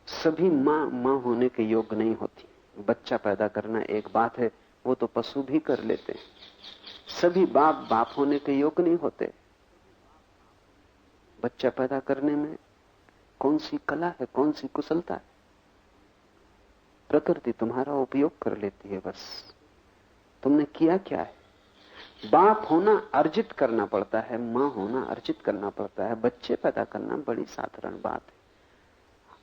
सभी माँ माँ होने के योग्य नहीं होती। बच्चा पैदा करना एक बात है, वो तो पशु भी कर लेते हैं। सभी बाप बाप होने के योग्य नहीं होते। बच्चा पैदा करने में कौन सी कला है, कौन सी कुशलता है? प्रकृति तुम्हारा उपयोग कर लेती है, बस तुमने किया क्या है? बाप होना अर्जित करना पड़ता है, मां होना अर्जित करना पड़ता है। बच्चे पैदा करना बड़ी साधारण बात है।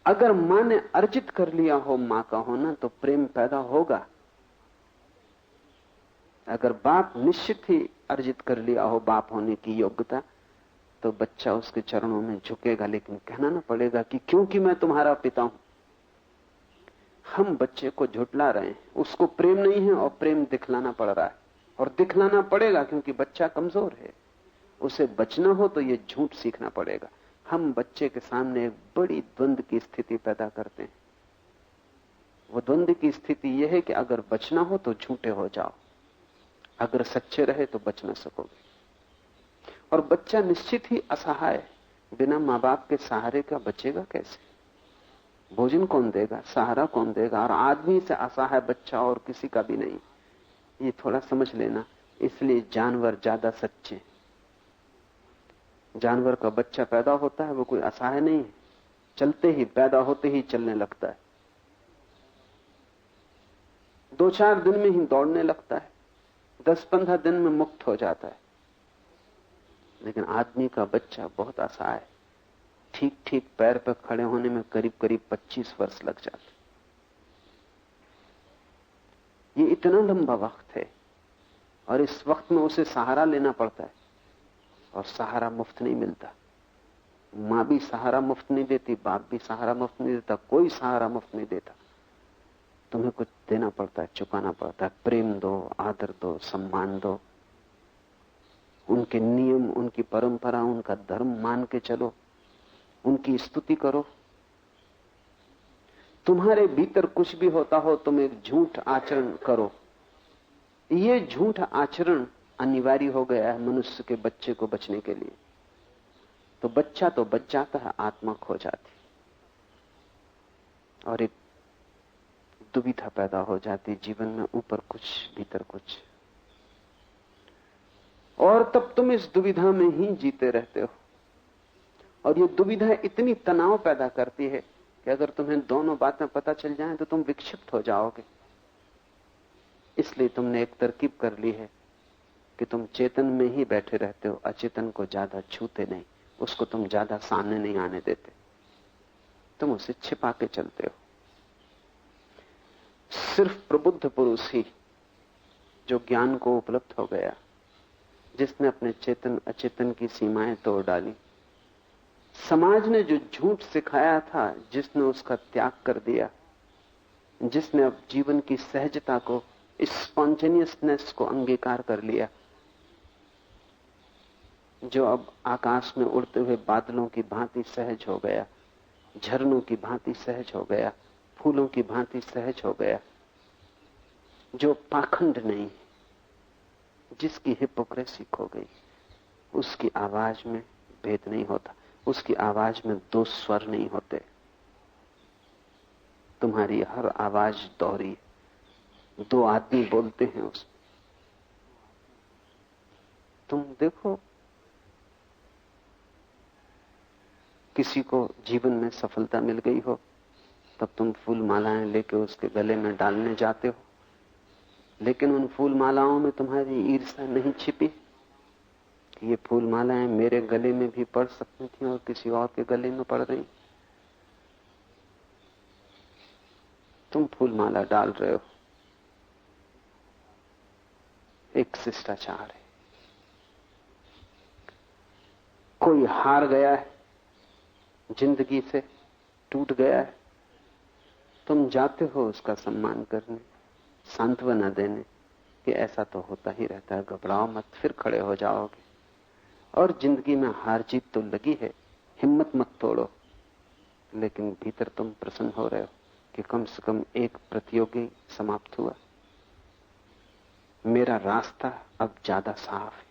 अगर मां ने अर्जित कर लिया हो मां का होना, तो प्रेम पैदा होगा। अगर बाप निश्चित ही अर्जित कर लिया हो बाप होने की योग्यता, तो बच्चा उसके चरणों में झुकेगा, लेकिन कहना ना पड़ेगा कि क्योंकि मैं तुम्हारा पिता हूं। हम बच्चे को झुठला रहे हैं, उसको प्रेम नहीं है और प्रेम दिखलाना पड़ रहा है, और दिखलाना पड़ेगा क्योंकि बच्चा कमजोर है। उसे बचना हो तो ये झूठ सीखना पड़ेगा। हम बच्चे के सामने एक बड़ी द्वंद की स्थिति पैदा करते हैं। वो द्वंद की स्थिति यह है कि अगर बचना हो तो झूठे हो जाओ, अगर सच्चे रहे तो बच ना सकोगे। और बच्चा निश्चित ही असहाय, बिना माँ बाप के सहारे का बचेगा कैसे? भोजन कौन देगा, सहारा कौन देगा? और आदमी से असहाय बच्चा और किसी का भी नहीं। ये थोड़ा समझ लेना। इसलिए जानवर ज्यादा सच्चे। जानवर का बच्चा पैदा होता है, वो कोई असहाय नहीं है, चलते ही पैदा होते ही चलने लगता है, 2-4 दिन में ही दौड़ने लगता है, 10-15 दिन में मुक्त हो जाता है। लेकिन आदमी का बच्चा बहुत असहाय है, ठीक ठीक पैर पर खड़े होने में करीब करीब 25 वर्ष लग जाते। ये इतना लंबा वक्त है, और इस वक्त में उसे सहारा लेना पड़ता है, और सहारा मुफ्त नहीं मिलता। मां भी सहारा मुफ्त नहीं देती, बाप भी सहारा मुफ्त नहीं देता, कोई सहारा मुफ्त नहीं देता। तुम्हें कुछ देना पड़ता है, चुकाना पड़ता है। प्रेम दो, आदर दो, सम्मान दो, उनके नियम, उनकी परंपरा, उनका धर्म मान के चलो, उनकी स्तुति करो। तुम्हारे भीतर कुछ भी होता हो, तुम एक झूठ आचरण करो। ये झूठ आचरण अनिवार्य हो गया है मनुष्य के बच्चे को बचने के लिए। तो बच्चा तो बच जाता है, आत्मा खो जाती, और एक दुविधा पैदा हो जाती जीवन में, ऊपर कुछ भीतर कुछ। और तब तुम इस दुविधा में ही जीते रहते हो। और ये दुविधा इतनी तनाव पैदा करती है कि अगर तुम्हें दोनों बातें पता चल जाएं तो तुम विक्षिप्त हो जाओगे। इसलिए तुमने एक तरकीब कर ली है कि तुम चेतन में ही बैठे रहते हो, अचेतन को ज्यादा छूते नहीं, उसको तुम ज्यादा सामने नहीं आने देते, तुम उसे छिपा के चलते हो। सिर्फ प्रबुद्ध पुरुष ही, जो ज्ञान को उपलब्ध हो गया, जिसने अपने चेतन अचेतन की सीमाएं तोड़ डाली, समाज ने जो झूठ सिखाया था, जिसने उसका त्याग कर दिया, जिसने अब जीवन की सहजता को, स्पॉन्टेनियसनेस को अंगीकार कर लिया, जो अब आकाश में उड़ते हुए बादलों की भांति सहज हो गया, झरनों की भांति सहज हो गया, फूलों की भांति सहज हो गया, जो पाखंड नहीं, जिसकी हिपोक्रेसी खो गई, उसकी आवाज में भेद नहीं होता, उसकी आवाज में 2 स्वर नहीं होते। तुम्हारी हर आवाज दोहरी, 2 आदमी बोलते हैं उसमें। तुम देखो, किसी को जीवन में सफलता मिल गई हो, तब तुम फूल मालाएं लेके उसके गले में डालने जाते हो, लेकिन उन फूल मालाओं में तुम्हारी ईर्ष्या नहीं छिपी कि ये फूल मालाएं मेरे गले में भी पड़ सकती थी और किसी और के गले में पड़ रही। तुम फूल माला डाल रहे हो, एक शिष्टाचार है। कोई हार गया है, जिंदगी से टूट गया है, तुम जाते हो उसका सम्मान करने, सांत्वना देने कि ऐसा तो होता ही रहता है, घबराओ मत, फिर खड़े हो जाओगे। और जिंदगी में हार जीत तो लगी है, हिम्मत मत तोड़ो, लेकिन भीतर तुम प्रसन्न हो रहे हो कि कम से कम एक प्रतियोगी समाप्त हुआ, मेरा रास्ता अब ज्यादा साफ है।